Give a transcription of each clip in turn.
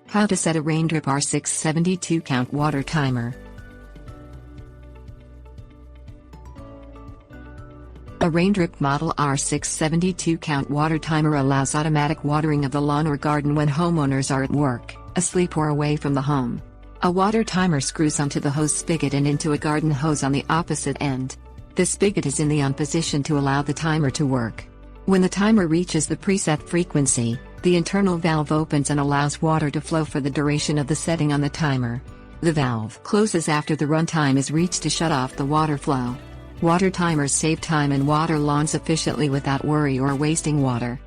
How to set a Raindrip R672 count water timer. A Raindrip Model R672 count water timer allows automatic watering of the lawn or garden when homeowners are at work, asleep or away from the home. A water timer screws onto the hose spigot and into a garden hose on the opposite end. The spigot is in the on position to allow the timer to work. When the timer reaches the preset frequency, the internal valve opens and allows water to flow for the duration of the setting on the timer. The valve closes after the runtime is reached to shut off the water flow. Water timers save time and water lawns efficiently without worry or wasting water.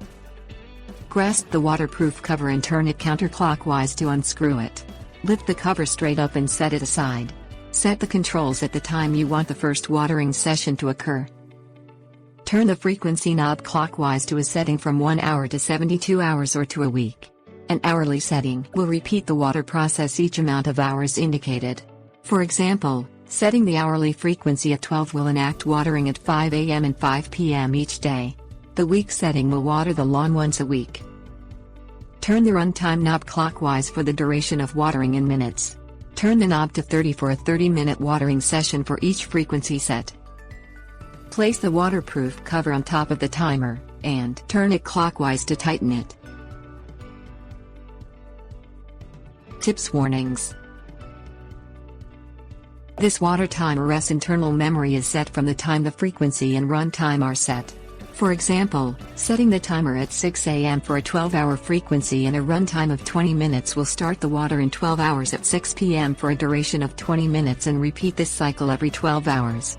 Grasp the waterproof cover and turn it counterclockwise to unscrew it. Lift the cover straight up and set it aside. Set the controls at the time you want the first watering session to occur. Turn the frequency knob clockwise to a setting from 1 hour to 72 hours or to a week. An hourly setting will repeat the water process each amount of hours indicated. For example, setting the hourly frequency at 12 will enact watering at 5 a.m. and 5 p.m. each day. The week setting will water the lawn once a week. Turn the runtime knob clockwise for the duration of watering in minutes. Turn the knob to 30 for a 30-minute watering session for each frequency set. Place the waterproof cover on top of the timer, and turn it clockwise to tighten it. Tips warnings. This water timer's internal memory is set from the time the frequency and runtime are set. For example, setting the timer at 6 a.m. for a 12-hour frequency and a runtime of 20 minutes will start the water in 12 hours at 6 p.m. for a duration of 20 minutes and repeat this cycle every 12 hours.